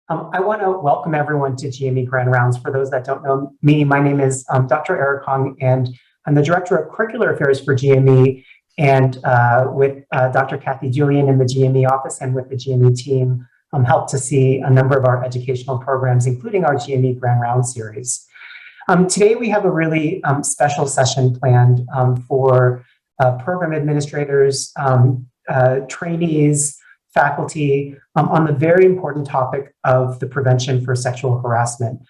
I want to welcome everyone to GME Grand Rounds. For those that don't know me, my name is Dr. Eric Hong, and I'm the Director of Curricular Affairs for GME, and with Dr. Kathy Julian in the GME office and with the GME team, helped to see a number of our educational programs, including our GME Grand Round series. Today we have a really special session planned for program administrators, trainees, faculty, on the very important topic of the prevention for sexual harassment.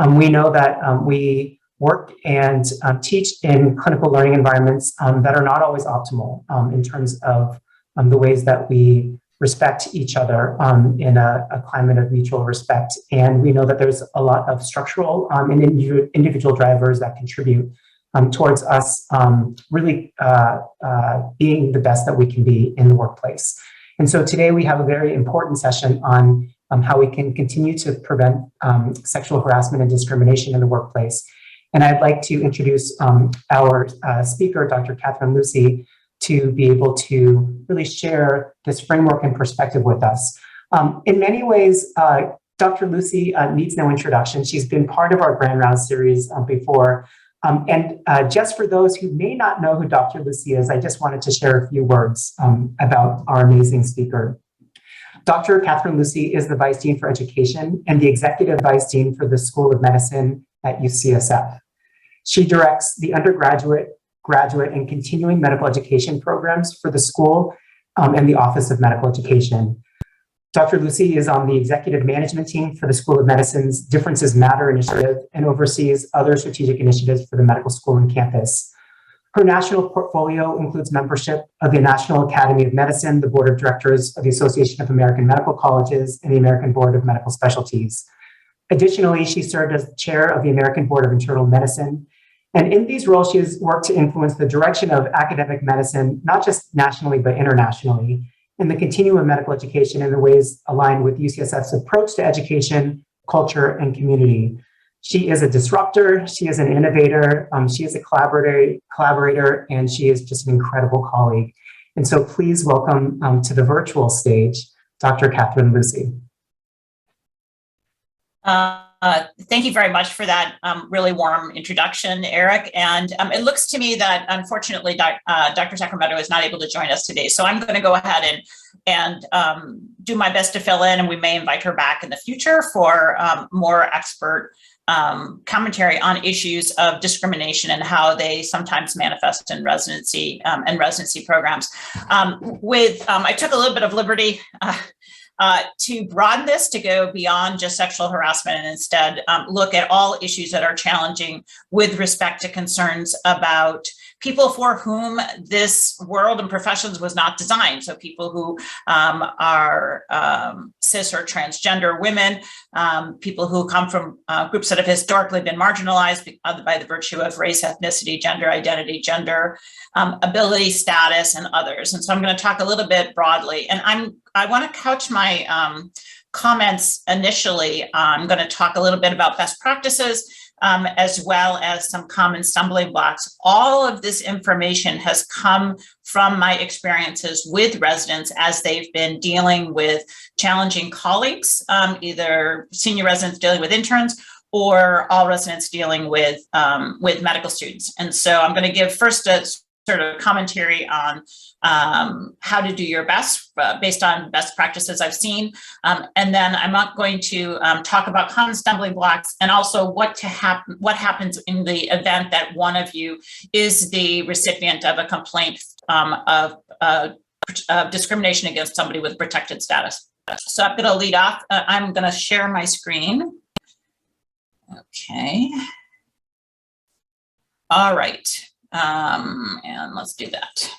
We know that we work and teach in clinical learning environments that are not always optimal in terms of the ways that we respect each other in a climate of mutual respect. And we know that there's a lot of structural and individual drivers that contribute towards us really being the best that we can be in the workplace. And so today we have a very important session on how we can continue to prevent sexual harassment and discrimination in the workplace. And I'd like to introduce our speaker, Dr. Catherine Lucey, to be able to really share this framework and perspective with us. In many ways, Dr. Lucey needs no introduction. She's been part of our Grand Round series before. And just for those who may not know who Dr. Lucey is, I just wanted to share a few words about our amazing speaker. Dr. Catherine Lucey is the Vice Dean for Education and the Executive Vice Dean for the School of Medicine at UCSF. She directs the undergraduate, graduate, and continuing medical education programs for the school and the Office of Medical Education. Dr. Lucey is on the executive management team for the School of Medicine's Differences Matter initiative and oversees other strategic initiatives for the medical school and campus. Her national portfolio includes membership of the National Academy of Medicine, the Board of Directors of the Association of American Medical Colleges, and the American Board of Medical Specialties. Additionally, she served as chair of the American Board of Internal Medicine. And in these roles, she has worked to influence the direction of academic medicine, not just nationally, but internationally, and the continuum of medical education in the ways aligned with UCSF's approach to education, culture, and community. She is a disruptor, she is an innovator, she is a collaborator, and she is just an incredible colleague. And so please welcome to the virtual stage, Dr. Catherine Lucey. Thank you very much for that really warm introduction, Eric. And it looks to me that unfortunately, Dr. Sacramento is not able to join us today. So I'm going to go ahead and do my best to fill in, and we may invite her back in the future for more expert commentary on issues of discrimination and how they sometimes manifest in residency and residency programs. I took a little bit of liberty to broaden this to go beyond just sexual harassment and instead look at all issues that are challenging with respect to concerns about people for whom this world and professions was not designed. So people who are cis or transgender women, people who come from groups that have historically been marginalized by the virtue of race, ethnicity, gender identity, gender ability, status, and others. And so I'm going to talk a little bit broadly, and I want to couch my comments initially. I'm going to talk a little bit about best practices, as well as some common stumbling blocks. All of this information has come from my experiences with residents as they've been dealing with challenging colleagues, either senior residents dealing with interns or all residents dealing with medical students. And so I'm going to give first a sort of commentary on how to do your best based on best practices I've seen. And then I'm not going to talk about common stumbling blocks and also what happens in the event that one of you is the recipient of a complaint of discrimination against somebody with protected status. So I'm going to lead off. I'm going to share my screen. Okay. All right. And let's do that.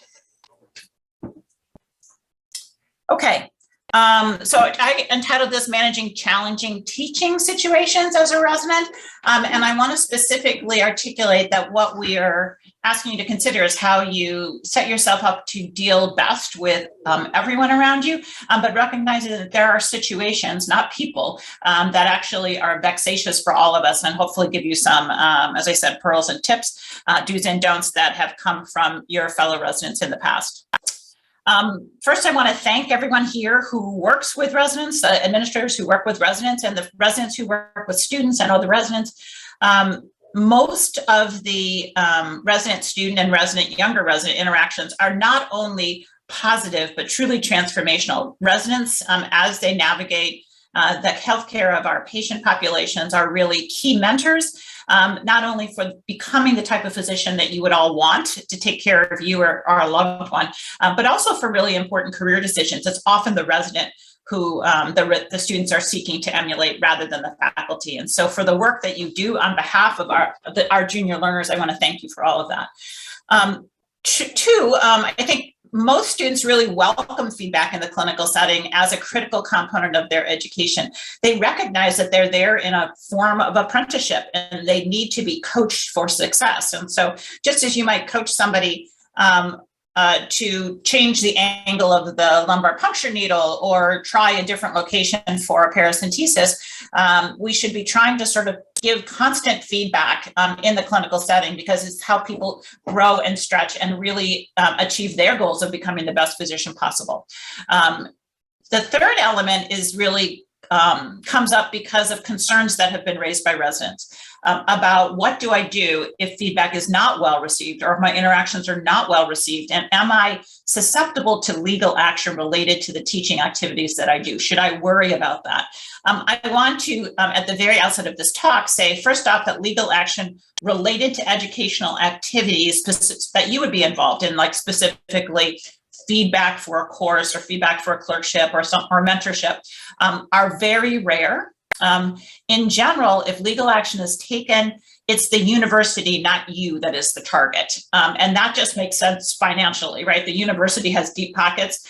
Okay, so I entitled this Managing Challenging Teaching Situations as a Resident, and I want to specifically articulate that what we are asking you to consider is how you set yourself up to deal best with everyone around you, but recognizing that there are situations, not people, that actually are vexatious for all of us, and hopefully give you some, as I said, pearls and tips, do's and don'ts that have come from your fellow residents in the past. First, I want to thank everyone here who works with residents, administrators who work with residents, and the residents who work with students and other residents. Most of the resident student and resident younger resident interactions are not only positive, but truly transformational. Residents, as they navigate the healthcare of our patient populations, are really key mentors, not only for becoming the type of physician that you would all want to take care of you or a loved one, but also for really important career decisions. It's often the resident who the students are seeking to emulate rather than the faculty. And so for the work that you do on behalf of our junior learners, I want to thank you for all of that. I think most students really welcome feedback in the clinical setting as a critical component of their education. They recognize that they're there in a form of apprenticeship and they need to be coached for success. And so just as you might coach somebody to change the angle of the lumbar puncture needle or try a different location for a paracentesis, we should be trying to sort of give constant feedback in the clinical setting, because it's how people grow and stretch and really achieve their goals of becoming the best physician possible. The third element is really comes up because of concerns that have been raised by residents about what do I do if feedback is not well received or if my interactions are not well received, and am I susceptible to legal action related to the teaching activities that I do? Should I worry about that? I want to, at the very outset of this talk, say first off that legal action related to educational activities that you would be involved in, like specifically feedback for a course or feedback for a clerkship or mentorship, are very rare. In general, if legal action is taken, it's the university, not you, that is the target. And that just makes sense financially, right? The university has deep pockets.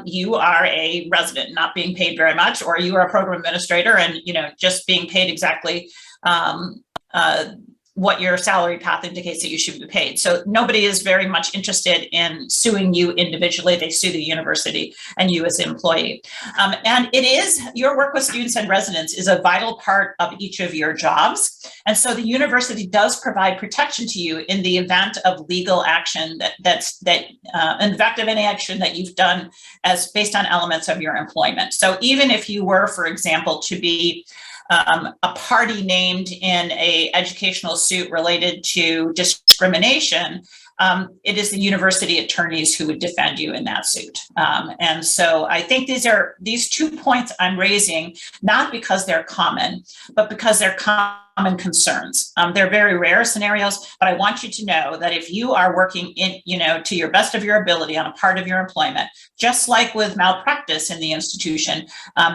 You are a resident not being paid very much, or you are a program administrator and just being paid exactly what your salary path indicates that you should be paid. So nobody is very much interested in suing you individually. They sue the university and you as an employee. And it is, your work with students and residents is a vital part of each of your jobs. And so the university does provide protection to you in the event of legal action in fact of any action that you've done as based on elements of your employment. So even if you were, for example, to be a party named in a educational suit related to discrimination, it is the university attorneys who would defend you in that suit. And so I think these 2 points I'm raising, not because they're common, but because they're common concerns. They're very rare scenarios, but I want you to know that if you are working to your best of your ability on a part of your employment, just like with malpractice in the institution,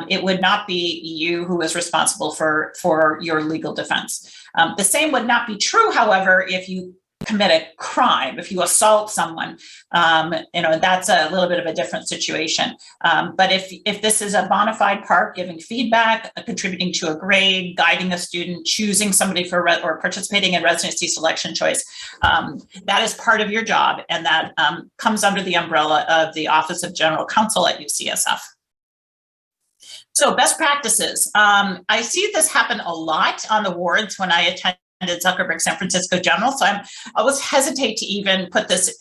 it would not be you who is responsible for your legal defense. The same would not be true, however, if you commit a crime, if you assault someone, that's a little bit of a different situation. But if this is a bona fide part, giving feedback, contributing to a grade, guiding a student, choosing somebody or participating in residency selection choice, that is part of your job, and that comes under the umbrella of the Office of General Counsel at UCSF. So best practices. I see this happen a lot on the wards when I attend Zuckerberg San Francisco General. So I always hesitate to even put this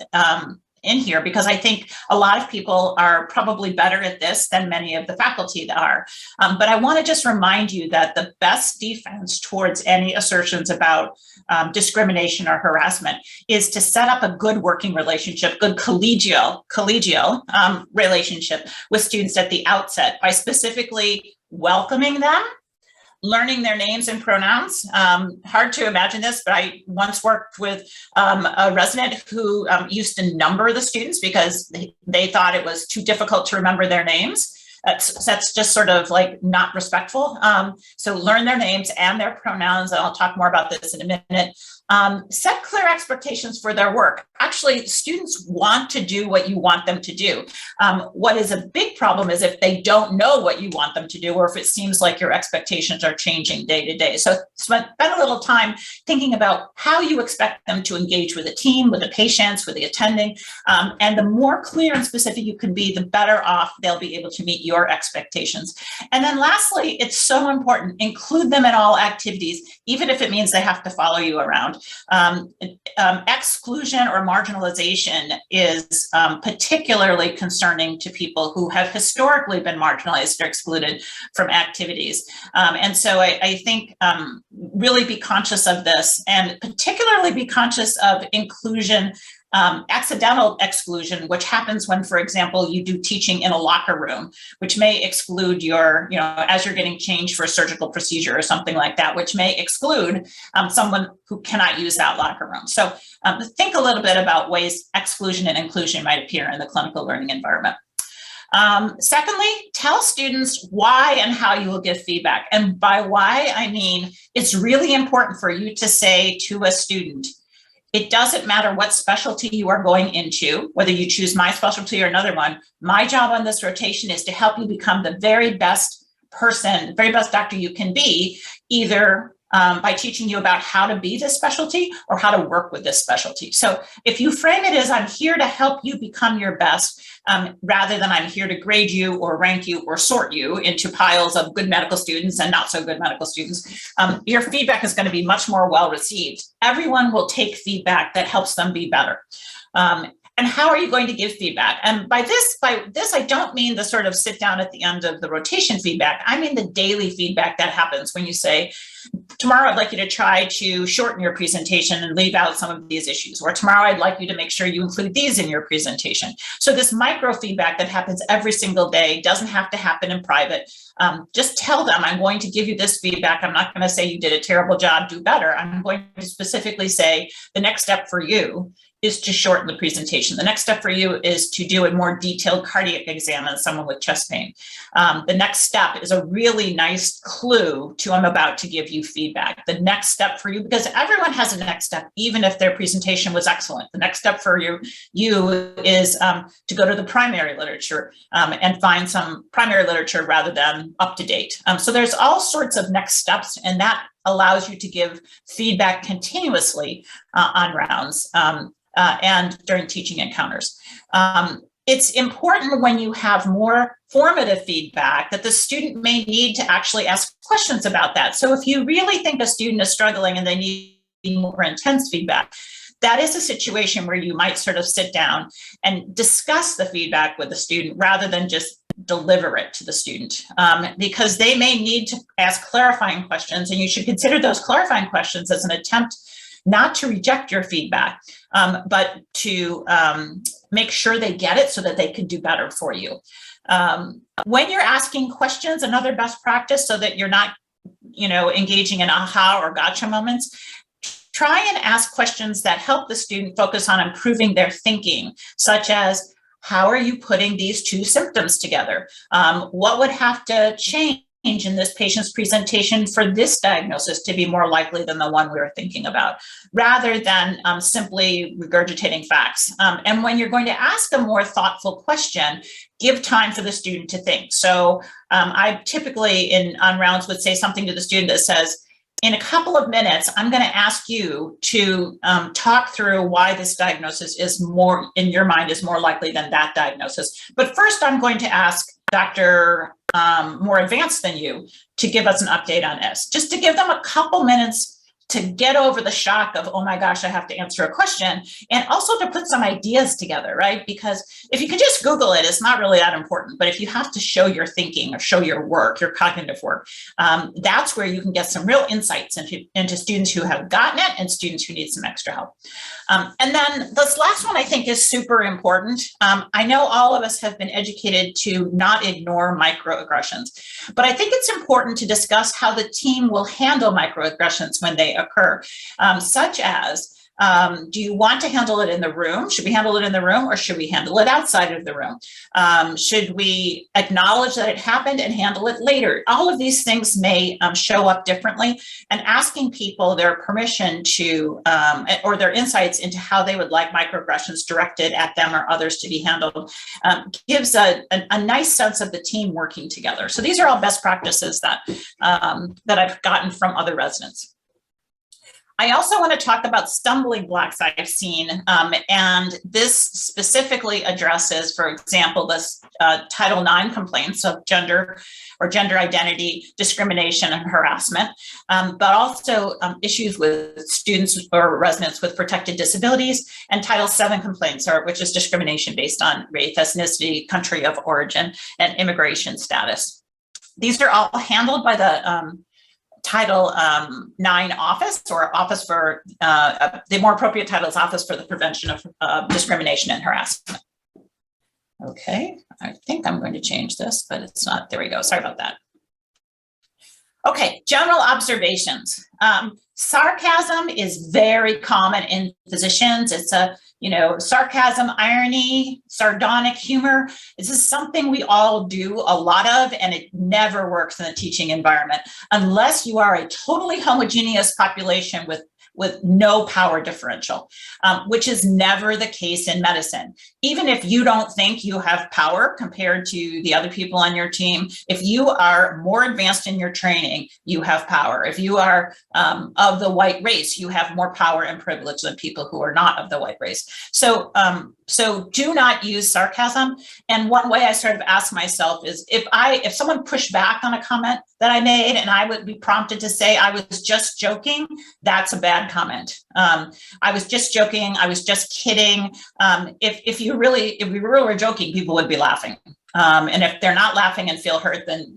in here, because I think a lot of people are probably better at this than many of the faculty are. But I want to just remind you that the best defense towards any assertions about discrimination or harassment is to set up a good working relationship, good collegial relationship with students at the outset by specifically welcoming them, learning their names and pronouns. Hard to imagine this, but I once worked with a resident who used to number the students because they thought it was too difficult to remember their names. That's just sort of like not respectful. So learn their names and their pronouns, and I'll talk more about this in a minute. Set clear expectations for their work. Actually, students want to do what you want them to do. What is a big problem is if they don't know what you want them to do, or if it seems like your expectations are changing day to day. So spend a little time thinking about how you expect them to engage with the team, with the patients, with the attending. And the more clear and specific you can be, the better off they'll be able to meet your expectations. And then lastly, it's so important, include them in all activities, even if it means they have to follow you around. Exclusion or marginalization is particularly concerning to people who have historically been marginalized or excluded from activities. And so I think really be conscious of this, and particularly be conscious of inclusion, accidental exclusion, which happens when, for example, you do teaching in a locker room, which may exclude your, as you're getting changed for a surgical procedure or something like that, which may exclude someone who cannot use that locker room. So think a little bit about ways exclusion and inclusion might appear in the clinical learning environment. Secondly, tell students why and how you will give feedback. And by why, I mean, it's really important for you to say to a student, it doesn't matter what specialty you are going into, whether you choose my specialty or another one. My job on this rotation is to help you become the very best person, very best doctor you can be, either by teaching you about how to be this specialty or how to work with this specialty. So if you frame it as I'm here to help you become your best, rather than I'm here to grade you or rank you or sort you into piles of good medical students and not so good medical students, your feedback is going to be much more well received. Everyone will take feedback that helps them be better. And how are you going to give feedback? And by this, I don't mean the sort of sit down at the end of the rotation feedback. I mean the daily feedback that happens when you say, tomorrow I'd like you to try to shorten your presentation and leave out some of these issues. Or tomorrow I'd like you to make sure you include these in your presentation. So this micro feedback that happens every single day doesn't have to happen in private. Just tell them, I'm going to give you this feedback. I'm not going to say you did a terrible job, do better. I'm going to specifically say the next step for you is to shorten the presentation. The next step for you is to do a more detailed cardiac exam on someone with chest pain. The next step is a really nice clue to I'm about to give you feedback. The next step for you, because everyone has a next step, even if their presentation was excellent. The next step for you is to go to the primary literature and find some primary literature rather than up to date. So there's all sorts of next steps, and that allows you to give feedback continuously on rounds. And during teaching encounters. It's important when you have more formative feedback that the student may need to actually ask questions about that. So if you really think a student is struggling and they need more intense feedback, that is a situation where you might sort of sit down and discuss the feedback with the student rather than just deliver it to the student, because they may need to ask clarifying questions, and you should consider those clarifying questions as an attempt not to reject your feedback, but to make sure they get it so that they can do better for you. When you're asking questions, another best practice so that you're not, engaging in aha or gotcha moments, try and ask questions that help the student focus on improving their thinking, such as, how are you putting these two symptoms together? What would have to change in this patient's presentation for this diagnosis to be more likely than the one we were thinking about, rather than simply regurgitating facts. And when you're going to ask a more thoughtful question, give time for the student to think. So I typically on rounds would say something to the student that says, in a couple of minutes, I'm going to ask you to talk through why this diagnosis is more, in your mind, is more likely than that diagnosis. But first, I'm going to ask Dr. More advanced than you to give us an update on this, just to give them a couple minutes to get over the shock of, oh my gosh, I have to answer a question, and also to put some ideas together, right? Because if you can just Google it, it's not really that important. But if you have to show your thinking or show your work, your cognitive work, that's where you can get some real insights into students who have gotten it and students who need some extra help. And then this last one I think is super important. I know all of us have been educated to not ignore microaggressions, but I think it's important to discuss how the team will handle microaggressions when they occur, such as, do you want to handle it in the room? Should we handle it in the room, or should we handle it outside of the room? Should we acknowledge that it happened and handle it later? All of these things may show up differently, and asking people their permission to, or their insights into how they would like microaggressions directed at them or others to be handled, gives a nice sense of the team working together. So these are all best practices that I've gotten from other residents. I also want to talk about stumbling blocks I've seen, and this specifically addresses, for example, this Title IX complaints of gender or gender identity discrimination and harassment, but also issues with students or residents with protected disabilities, and Title VII complaints, which is discrimination based on race, ethnicity, country of origin, and immigration status. These are all handled by the Title IX office, or office for, the more appropriate title is Office for the Prevention of Discrimination and Harassment. Okay, I think I'm going to change this, but it's not. There we go. Sorry about that. Okay, general observations. Sarcasm is very common in physicians. It's a, sarcasm, irony, sardonic humor. This is something we all do a lot of, and it never works in the teaching environment unless you are a totally homogeneous population with no power differential, which is never the case in medicine. Even if you don't think you have power compared to the other people on your team, if you are more advanced in your training, you have power. If you are of the white race, you have more power and privilege than people who are not of the white race. So do not use sarcasm. And one way I sort of ask myself is, if someone pushed back on a comment that I made and I would be prompted to say, I was just joking, that's a bad comment. I was just joking. I was just kidding. If we really were joking, people would be laughing. And if they're not laughing and feel hurt, then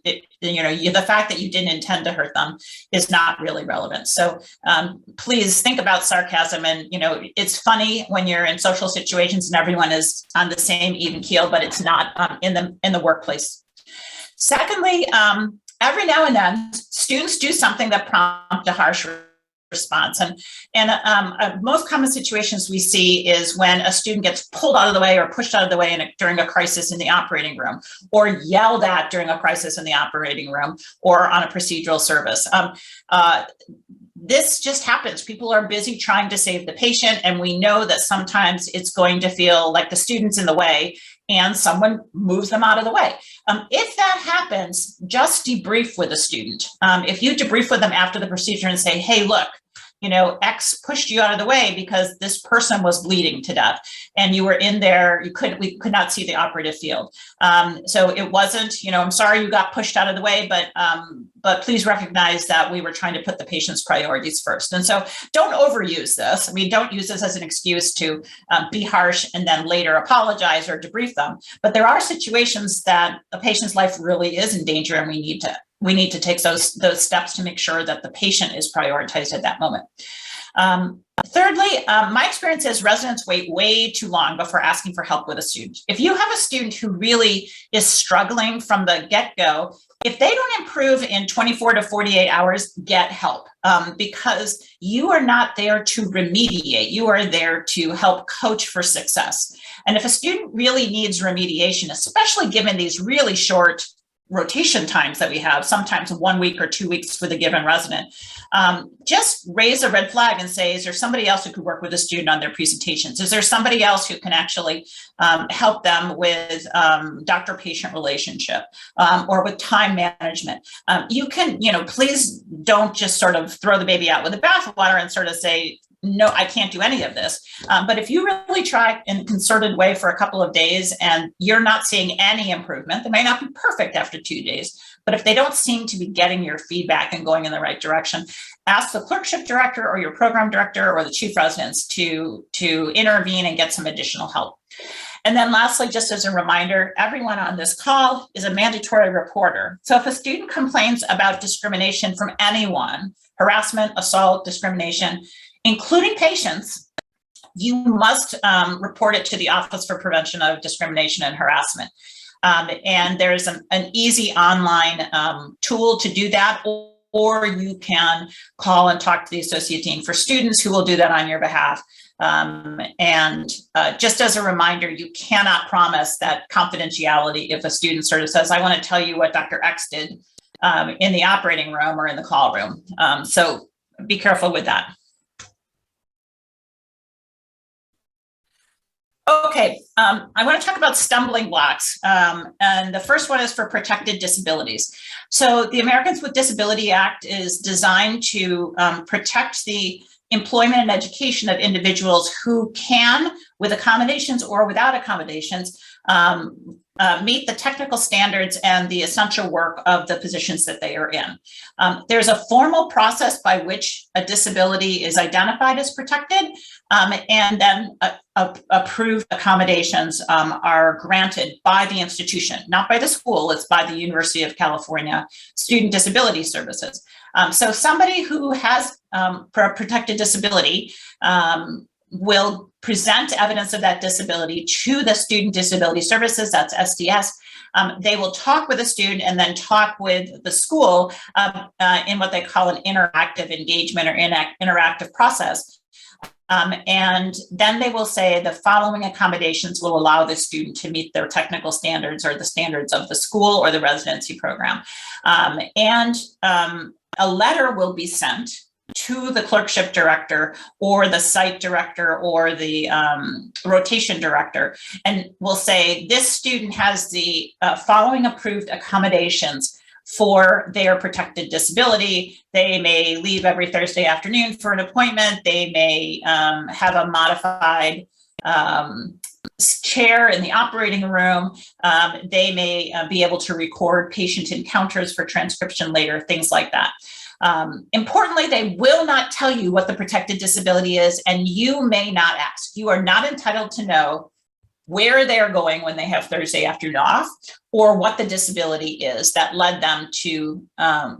the fact that you didn't intend to hurt them is not really relevant. So please think about sarcasm. And it's funny when you're in social situations and everyone is on the same even keel, but it's not in the workplace. Secondly, every now and then, students do something that prompts a harsh response. And most common situations we see is when a student gets pulled out of the way or pushed out of the way during a crisis in the operating room, or yelled at during a crisis in the operating room, or on a procedural service. This just happens. People are busy trying to save the patient, and we know that sometimes it's going to feel like the student's in the way and someone moves them out of the way. If that happens, just debrief with a student. If you debrief with them after the procedure and say, hey, look, X pushed you out of the way because this person was bleeding to death and you were in there, we could not see the operative field. So it wasn't, I'm sorry you got pushed out of the way, but please recognize that we were trying to put the patient's priorities first. And so don't overuse this. I mean, don't use this as an excuse to be harsh and then later apologize or debrief them. But there are situations that a patient's life really is in danger, and we need to take those steps to make sure that the patient is prioritized at that moment. Thirdly, my experience is residents wait way too long before asking for help with a student. If you have a student who really is struggling from the get-go, if they don't improve in 24 to 48 hours, get help, because you are not there to remediate. You are there to help coach for success. And if a student really needs remediation, especially given these really short rotation times that we have, sometimes 1 week or 2 weeks for the given resident, just raise a red flag and say, is there somebody else who could work with a student on their presentations? Is there somebody else who can actually help them with doctor-patient relationship or with time management? You can, please don't just sort of throw the baby out with the bathwater and sort of say, no, I can't do any of this. But if you really try in a concerted way for a couple of days and you're not seeing any improvement, they may not be perfect after 2 days, but if they don't seem to be getting your feedback and going in the right direction, ask the clerkship director or your program director or the chief residence to intervene and get some additional help. And then lastly, just as a reminder, everyone on this call is a mandatory reporter. So if a student complains about discrimination from anyone, harassment, assault, discrimination, including patients, you must report it to the Office for Prevention of Discrimination and Harassment. And there's an easy online tool to do that, or you can call and talk to the Associate Dean for Students, who will do that on your behalf. And just as a reminder, you cannot promise that confidentiality if a student sort of says, I want to tell you what Dr. X did in the operating room or in the call room. So be careful with that. Okay, I want to talk about stumbling blocks. And the first one is for protected disabilities. So the Americans with Disability Act is designed to protect the employment and education of individuals who can, with accommodations or without accommodations, meet the technical standards and the essential work of the positions that they are in. There's a formal process by which a disability is identified as protected, and then approved accommodations are granted by the institution, not by the school, it's by the University of California Student Disability Services. So somebody who has a protected disability will present evidence of that disability to the Student Disability Services, that's SDS. They will talk with the student and then talk with the school in what they call an interactive engagement or interactive process. And then they will say the following accommodations will allow the student to meet their technical standards or the standards of the school or the residency program. And a letter will be sent to the clerkship director or the site director or the rotation director, and will say this student has the following approved accommodations for their protected disability. They may leave every Thursday afternoon for an appointment. They may have a modified chair in the operating room. They may be able to record patient encounters for transcription later, things like that. Importantly, they will not tell you what the protected disability is, and you may not ask. You are not entitled to know where they're going when they have Thursday afternoon off, or what the disability is that led them to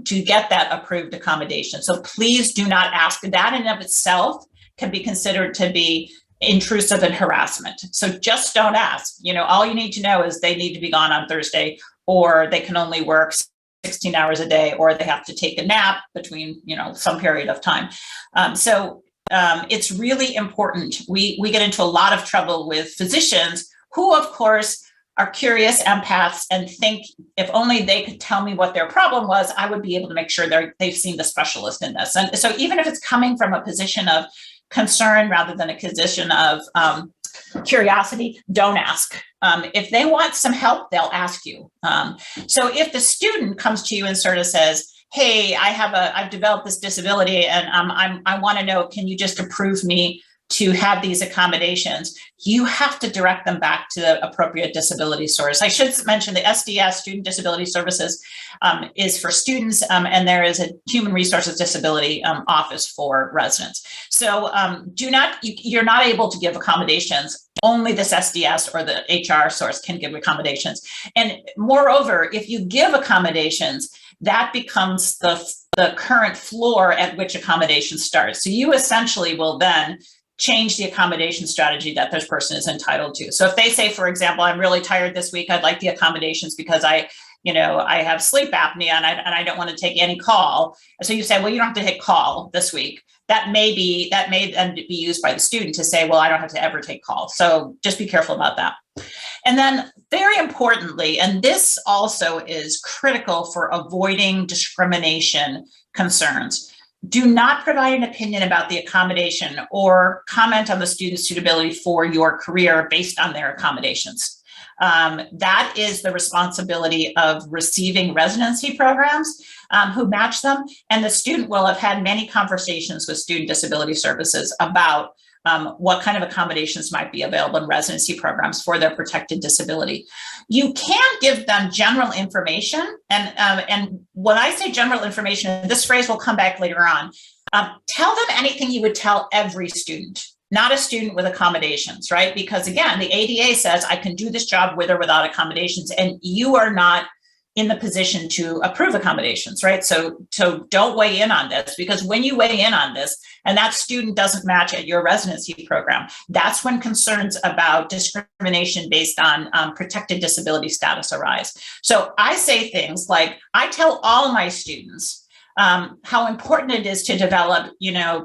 get that approved accommodation. So please do not ask. That in and of itself can be considered to be intrusive and harassment. So just don't ask. You know, all you need to know is they need to be gone on Thursday, or they can only work 16 hours a day, or they have to take a nap between, you know, some period of time. It's really important. We get into a lot of trouble with physicians who, of course, are curious empaths and think if only they could tell me what their problem was, I would be able to make sure they've seen the specialist in this. And so even if it's coming from a position of concern rather than a position of curiosity, don't ask. If they want some help, they'll ask you. So if the student comes to you and sort of says, hey, I've developed this disability and I want to know, can you just approve me to have these accommodations? You have to direct them back to the appropriate disability source. I should mention the SDS, Student Disability Services, is for students, and there is a Human Resources Disability office for residents. So you're not able to give accommodations. Only this SDS or the HR source can give accommodations. And moreover, if you give accommodations, that becomes the current floor at which accommodation starts. So you essentially will then change the accommodation strategy that this person is entitled to. So if they say, for example, I'm really tired this week, I'd like the accommodations because I have sleep apnea and I don't want to take any call. And so you say, well, you don't have to take call this week. That may then be used by the student to say, well, I don't have to ever take call. So just be careful about that. And then very importantly, and this also is critical for avoiding discrimination concerns, do not provide an opinion about the accommodation or comment on the student's suitability for your career based on their accommodations. That is the responsibility of receiving residency programs who match them. And the student will have had many conversations with Student Disability Services about what kind of accommodations might be available in residency programs for their protected disability. You can give them general information. And when I say general information, this phrase will come back later on. Tell them anything you would tell every student, not a student with accommodations, right? Because again, the ADA says I can do this job with or without accommodations, and you are not in the position to approve accommodations, right? So don't weigh in on this, because when you weigh in on this and that student doesn't match at your residency program, that's when concerns about discrimination based on protected disability status arise. So I say things like, I tell all my students how important it is to develop,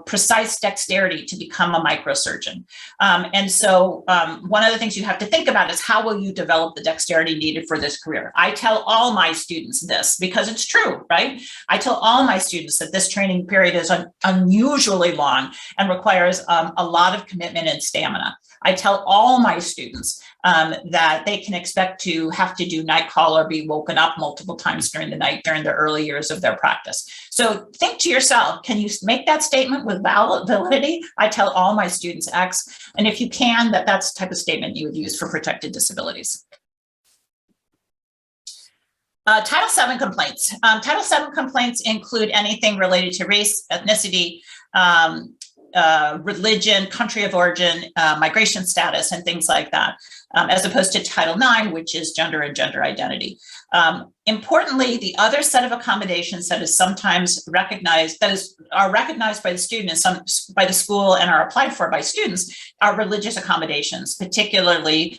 precise dexterity to become a microsurgeon. And so one of the things you have to think about is how will you develop the dexterity needed for this career? I tell all my students this because it's true, right? I tell all my students that this training period is unusually long and requires a lot of commitment and stamina. I tell all my students that they can expect to have to do night call or be woken up multiple times during the night during the early years of their practice. So think to yourself, can you make that statement with validity? I tell all my students X, and if you can, that's the type of statement you would use for protected disabilities. Title VII complaints. Title VII complaints include anything related to race, ethnicity, religion, country of origin, migration status, and things like that, as opposed to Title IX, which is gender and gender identity. Importantly, the other set of accommodations that is sometimes recognized, are recognized by the student and some by the school and are applied for by students, are religious accommodations, particularly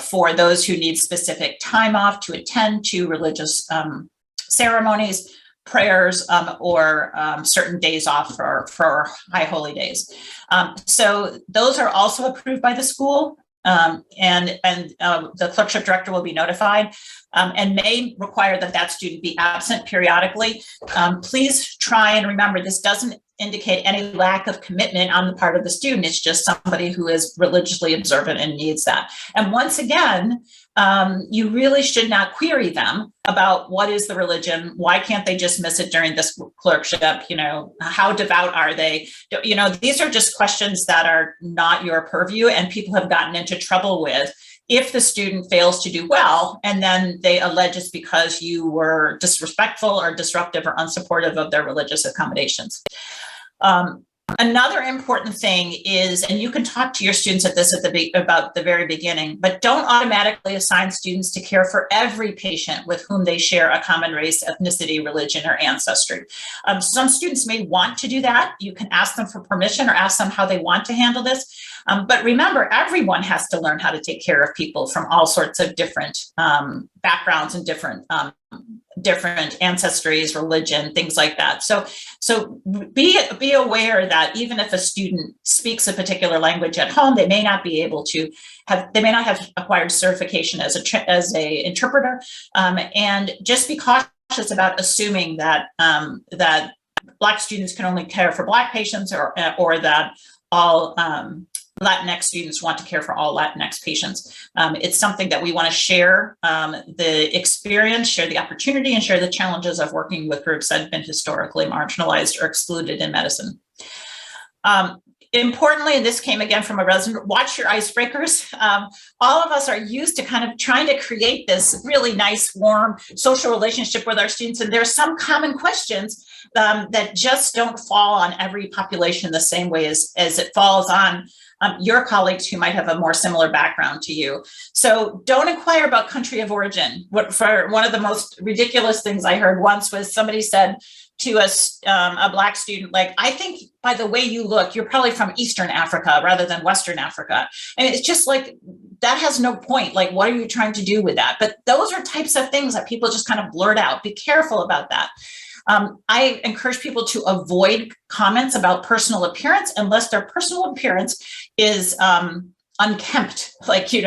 for those who need specific time off to attend to religious ceremonies, prayers, or certain days off for high holy days. So those are also approved by the school, and the clerkship director will be notified, and may require that student be absent periodically. Please try and remember, this doesn't indicate any lack of commitment on the part of the student. It's just somebody who is religiously observant and needs that. And once again, you really should not query them about what is the religion, why can't they just miss it during this clerkship, how devout are they? These are just questions that are not your purview, and people have gotten into trouble with if the student fails to do well, and then they allege it's because you were disrespectful or disruptive or unsupportive of their religious accommodations. Another important thing is, and you can talk to your students about the very beginning, but don't automatically assign students to care for every patient with whom they share a common race, ethnicity, religion, or ancestry. Some students may want to do that. You can ask them for permission or ask them how they want to handle this. But remember, everyone has to learn how to take care of people from all sorts of different backgrounds and different ancestries, religion, things like that. So be aware that even if a student speaks a particular language at home, they may not have acquired certification as a interpreter, and just be cautious about assuming that Black students can only care for Black patients, or that all Latinx students want to care for all Latinx patients. It's something that we want to share the experience, share the opportunity, and share the challenges of working with groups that have been historically marginalized or excluded in medicine. Importantly, and this came again from a resident, watch your icebreakers. All of us are used to kind of trying to create this really nice, warm social relationship with our students. And there's some common questions that just don't fall on every population the same way as it falls on your colleagues who might have a more similar background to you. So don't inquire about country of origin. For one of the most ridiculous things I heard once was somebody said to a Black student, like, I think by the way you look, you're probably from Eastern Africa rather than Western Africa. And it's just like, that has no point. Like, what are you trying to do with that? But those are types of things that people just kind of blurt out. Be careful about that. I encourage people to avoid comments about personal appearance unless their personal appearance is unkempt, like, they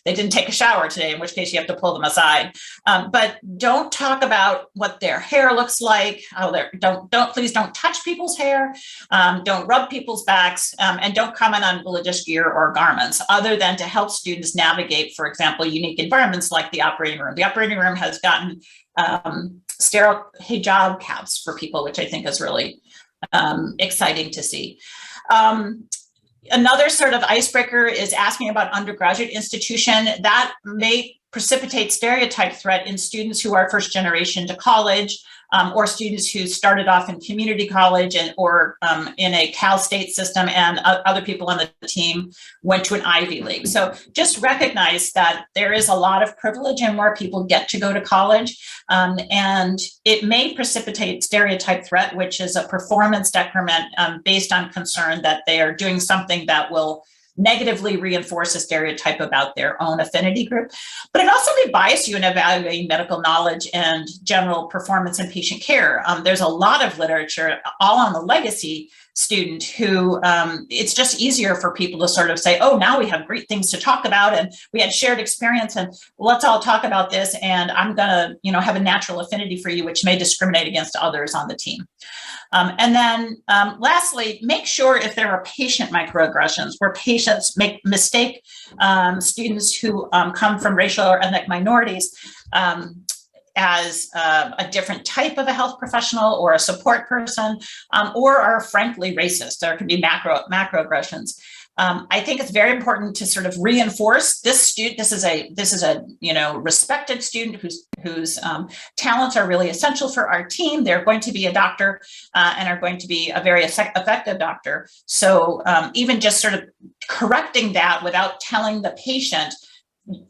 didn't take a shower today, in which case you have to pull them aside. But don't talk about what their hair looks like. Please don't touch people's hair. Don't rub people's backs, and don't comment on religious gear or garments, other than to help students navigate, for example, unique environments like the operating room. The operating room has gotten sterile hijab caps for people, which I think is really exciting to see. Another sort of icebreaker is asking about undergraduate institution. That may precipitate stereotype threat in students who are first generation to college, or students who started off in community college or in a Cal State system, and other people on the team went to an Ivy League. So just recognize that there is a lot of privilege in where people get to go to college, and it may precipitate stereotype threat, which is a performance decrement based on concern that they are doing something that will negatively reinforce a stereotype about their own affinity group. But it also may bias you in evaluating medical knowledge and general performance in patient care. There's a lot of literature all on the legacy student who it's just easier for people to sort of say, oh, now we have great things to talk about and we had shared experience and let's all talk about this and I'm gonna, have a natural affinity for you, which may discriminate against others on the team. And then lastly, make sure if there are patient microaggressions where patients make mistake students who come from racial or ethnic minorities as a different type of a health professional or a support person, or are frankly racist. There can be macroaggressions. I think it's very important to sort of reinforce this student. This is a respected student whose talents are really essential for our team. They're going to be a doctor and are going to be a very effective doctor. So even just sort of correcting that without telling the patient,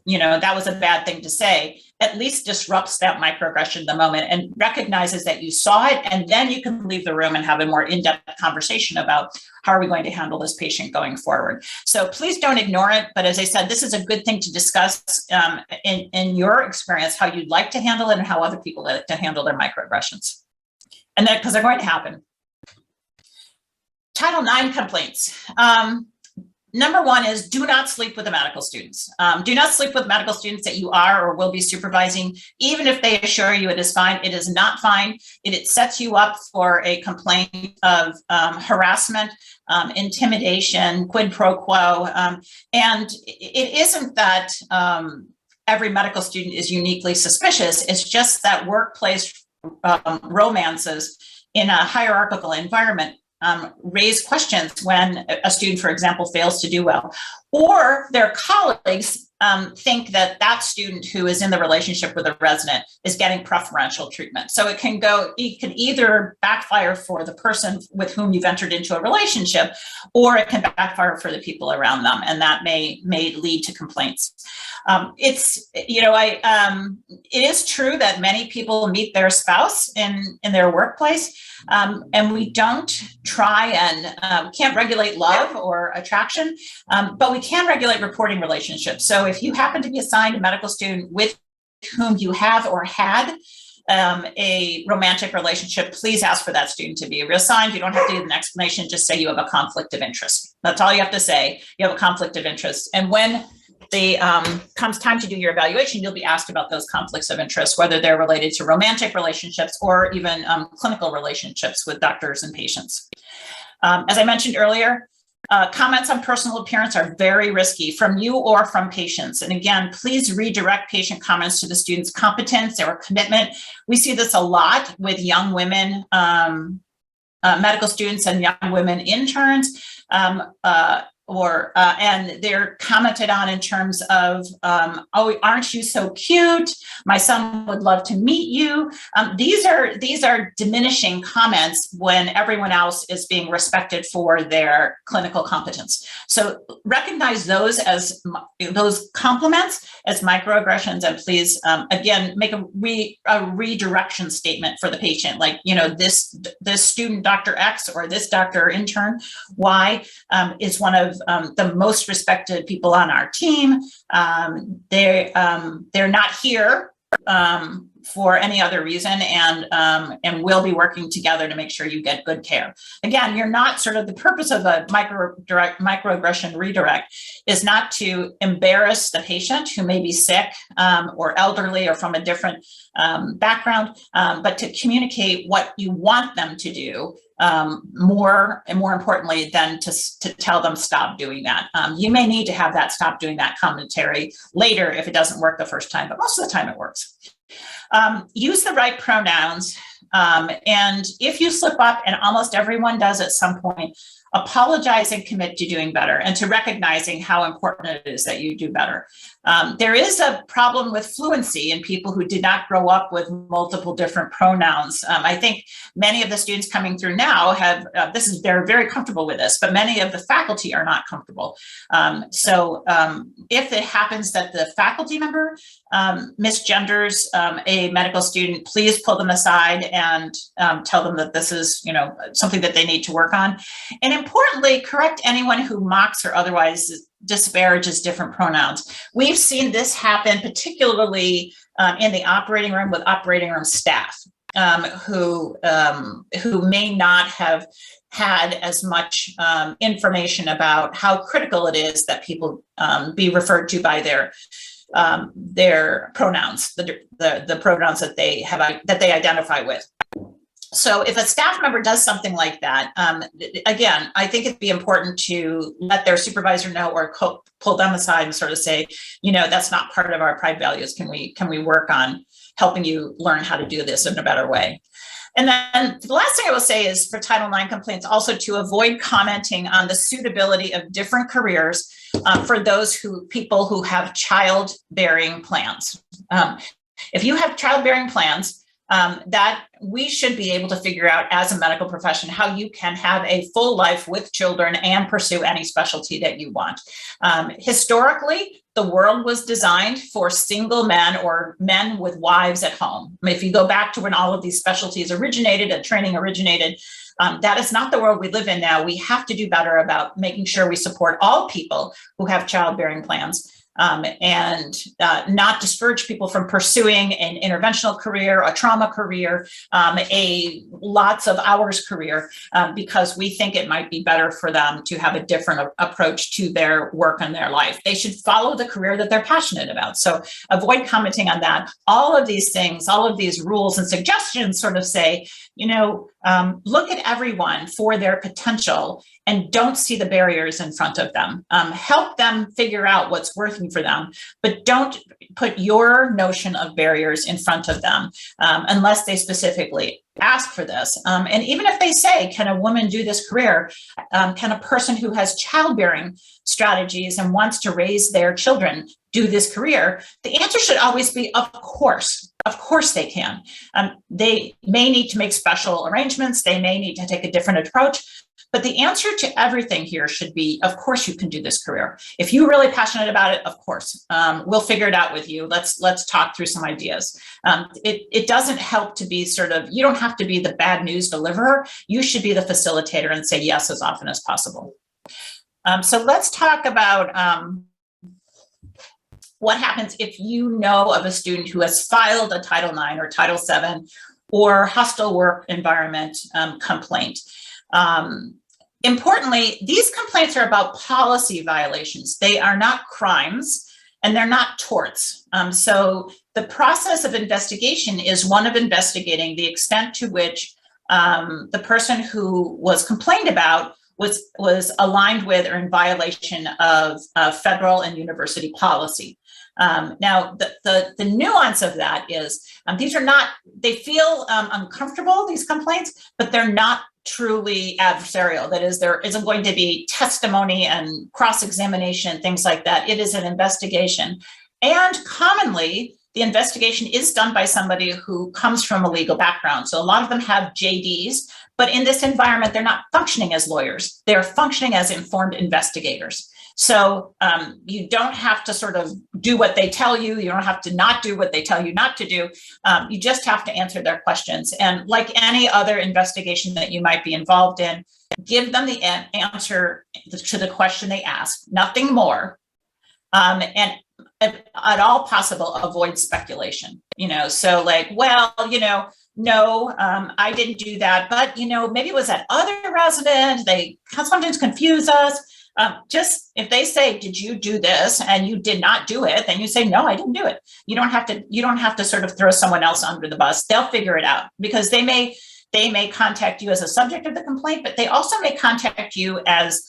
that was a bad thing to say, at least disrupts that microaggression in the moment and recognizes that you saw it, and then you can leave the room and have a more in-depth conversation about how are we going to handle this patient going forward. So please don't ignore it, but as I said, this is a good thing to discuss in your experience, how you'd like to handle it and how other people like to handle their microaggressions. And then, because they're going to happen. Title IX complaints. Number one is do not sleep with the medical students. Do not sleep with medical students that you are or will be supervising, even if they assure you it is fine. It is not fine. It sets you up for a complaint of harassment, intimidation, quid pro quo. And it isn't that every medical student is uniquely suspicious. It's just that workplace romances in a hierarchical environment raise questions when a student, for example, fails to do well, or their colleagues think that that student who is in the relationship with a resident is getting preferential treatment. So it can either backfire for the person with whom you've entered into a relationship, or it can backfire for the people around them, and that may lead to complaints. It is true that many people meet their spouse in their workplace, and we don't try and can't regulate love or attraction, but we can regulate reporting relationships. So if you happen to be assigned a medical student with whom you have or had a romantic relationship, please ask for that student to be reassigned. You don't have to give an explanation, just say you have a conflict of interest. That's all you have to say. You have a conflict of interest. And when comes time to do your evaluation, you'll be asked about those conflicts of interest, whether they're related to romantic relationships or even clinical relationships with doctors and patients. As I mentioned earlier, comments on personal appearance are very risky from you or from patients. And again, please redirect patient comments to the student's competence or commitment. We see this a lot with young women, medical students and young women interns, and they're commented on in terms of, oh, aren't you so cute? My son would love to meet you. These are diminishing comments when everyone else is being respected for their clinical competence. So recognize those as those compliments as microaggressions, and please, again, make a redirection statement for the patient, like, this student, Dr. X, or this doctor intern Y, is one of the most respected people on our team. They're not here for any other reason, and we'll be working together to make sure you get good care. Again, you're not sort of the purpose of a microaggression redirect is not to embarrass the patient who may be sick or elderly or from a different background, but to communicate what you want them to do more importantly than to tell them stop doing that. You may need to have that stop doing that commentary later if it doesn't work the first time, but most of the time it works. Use the right pronouns. And if you slip up, and almost everyone does at some point, apologize and commit to doing better and to recognizing how important it is that you do better. There is a problem with fluency in people who did not grow up with multiple different pronouns. I think many of the students coming through now have, they're very comfortable with this, but many of the faculty are not comfortable. So if it happens that the faculty member misgenders a medical student, please pull them aside and tell them that this is, something that they need to work on. And importantly, correct anyone who mocks or otherwise disparages different pronouns. We've seen this happen particularly in the operating room with operating room staff. who may not have had as much information about how critical it is that people be referred to by their pronouns, the pronouns that they identify with. So if a staff member does something like that, again, I think it'd be important to let their supervisor know or pull them aside and sort of say, that's not part of our pride values. Can we work on helping you learn how to do this in a better way? And then the last thing I will say is for Title IX complaints, also to avoid commenting on the suitability of different careers for those people who have childbearing plans. If you have childbearing plans, that we should be able to figure out as a medical profession how you can have a full life with children and pursue any specialty that you want. Historically, the world was designed for single men or men with wives at home. If you go back to when all of these specialties originated and training originated, that is not the world we live in now. We have to do better about making sure we support all people who have childbearing plans. And not discourage people from pursuing an interventional career, a trauma career, a lots of hours career, because we think it might be better for them to have a different approach to their work and their life. They should follow the career that they're passionate about. So avoid commenting on that. All of these things, all of these rules and suggestions sort of say, look at everyone for their potential and don't see the barriers in front of them. Help them figure out what's working for them, but don't put your notion of barriers in front of them unless they specifically ask for this. And even if they say, can a woman do this career? Can a person who has childbearing strategies and wants to raise their children do this career? The answer should always be, of course. Of course they can. They may need to make special arrangements. They may need to take a different approach. But the answer to everything here should be, of course you can do this career. If you're really passionate about it, of course, we'll figure it out with you. Let's talk through some ideas. It doesn't help to be you don't have to be the bad news deliverer. You should be the facilitator and say yes as often as possible. So let's talk about what happens if you know of a student who has filed a Title IX or Title VII or hostile work environment complaint. Importantly, these complaints are about policy violations. They are not crimes and they're not torts. So the process of investigation is one of investigating the extent to which the person who was complained about was aligned with or in violation of federal and university policy. Now, the nuance of that is they feel uncomfortable, these complaints, but they're not truly adversarial. That is, there isn't going to be testimony and cross-examination, things like that. It is an investigation. And commonly, the investigation is done by somebody who comes from a legal background. So a lot of them have JDs, but in this environment, they're not functioning as lawyers. They're functioning as informed investigators. So you don't have to sort of do what they tell you. You don't have to not do what they tell you not to do. You just have to answer their questions. And like any other investigation that you might be involved in, give them the answer to the question they ask, nothing more. And at all possible, avoid speculation. So like, well, no, I didn't do that, but maybe it was that other resident. They sometimes confuse us. Just if they say, did you do this and you did not do it, then you say, no, I didn't do it. You don't have to sort of throw someone else under the bus. They'll figure it out because they may contact you as a subject of the complaint, but they also may contact you as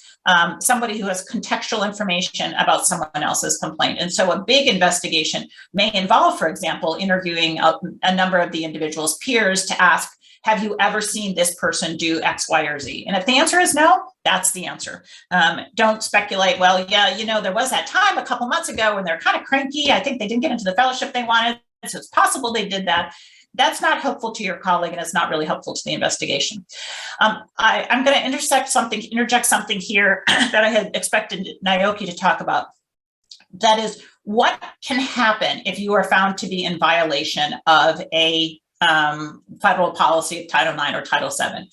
somebody who has contextual information about someone else's complaint. And so a big investigation may involve, for example, interviewing a number of the individual's peers to ask, have you ever seen this person do X, Y, or Z? And if the answer is no, that's the answer. Don't speculate, well, yeah, there was that time a couple months ago when they're kind of cranky. I think they didn't get into the fellowship they wanted, so it's possible they did that. That's not helpful to your colleague, and it's not really helpful to the investigation. I'm going to interject something here that I had expected Naoki to talk about. That is, what can happen if you are found to be in violation of a federal policy of Title IX or Title VII?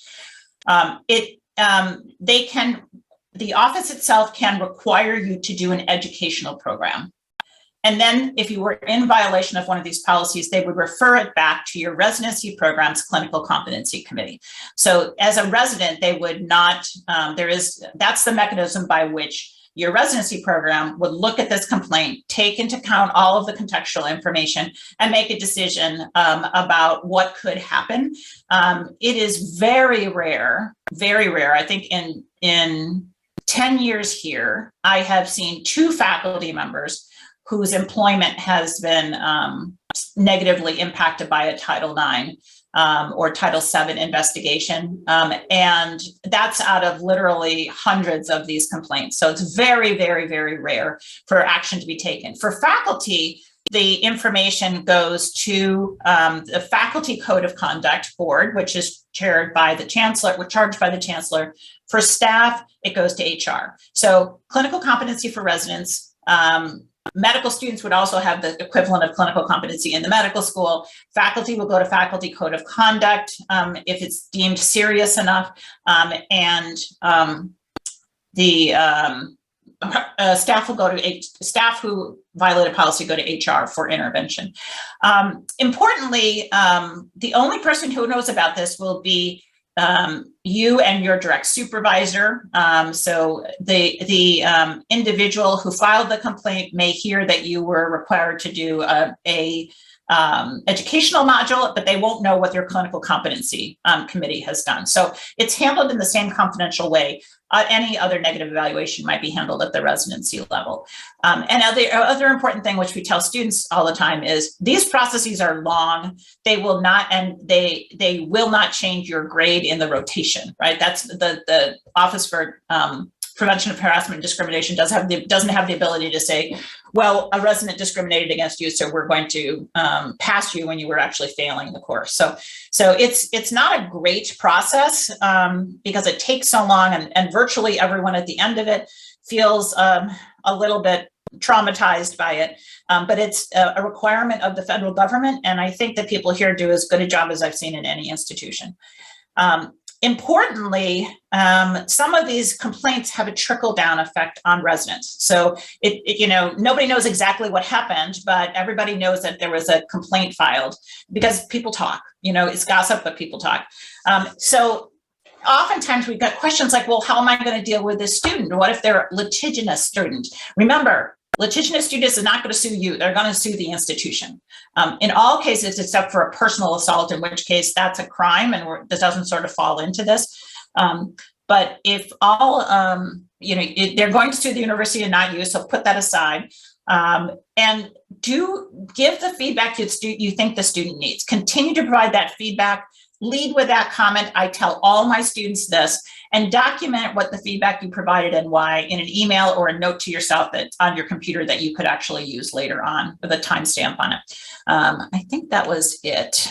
The office itself can require you to do an educational program. And then if you were in violation of one of these policies, they would refer it back to your residency program's clinical competency committee. So as a resident, they would not, that's the mechanism by which your residency program would look at this complaint, take into account all of the contextual information, and make a decision about what could happen. It is very rare, very rare. I think in 10 years here, I have seen 2 faculty members whose employment has been negatively impacted by a Title IX or Title VII investigation. And that's out of literally hundreds of these complaints. So it's very, very, very rare for action to be taken. For faculty, the information goes to the Faculty Code of Conduct Board, which is chaired by the Chancellor, charged by the Chancellor. For staff, it goes to HR. So clinical competency for residents, medical students would also have the equivalent of clinical competency in the medical school. Faculty will go to Faculty Code of Conduct if it's deemed serious enough, and the staff will go to staff who violate a policy go to HR for intervention. Importantly, the only person who knows about this will be you and your direct supervisor. So the individual who filed the complaint may hear that you were required to do a educational module, but they won't know what your clinical competency committee has done. So it's handled in the same confidential way any other negative evaluation might be handled at the residency level. And other important thing, which we tell students all the time, is these processes are long. They will not, and they will not change your grade in the rotation, right? That's the Office for Prevention of Harassment and Discrimination doesn't have the ability to say, well, a resident discriminated against you, so we're going to pass you when you were actually failing the course. So it's not a great process because it takes so long, and virtually everyone at the end of it feels a little bit traumatized by it. But it's a requirement of the federal government, and I think that people here do as good a job as I've seen in any institution. Importantly, some of these complaints have a trickle-down effect on residents. So nobody knows exactly what happened, but everybody knows that there was a complaint filed because people talk. It's gossip, but people talk. So oftentimes we got questions like, well, how am I going to deal with this student? What if they're a litigious student? Remember, litigious students are not going to sue you. They're going to sue the institution. In all cases, except for a personal assault, in which case that's a crime, and this doesn't sort of fall into this. But if all, they're going to sue the university and not you, so put that aside. And do give the feedback you think the student needs. Continue to provide that feedback. Lead with that comment. I tell all my students this, and document what the feedback you provided and why in an email or a note to yourself that's on your computer that you could actually use later on with a timestamp on it. I think that was it.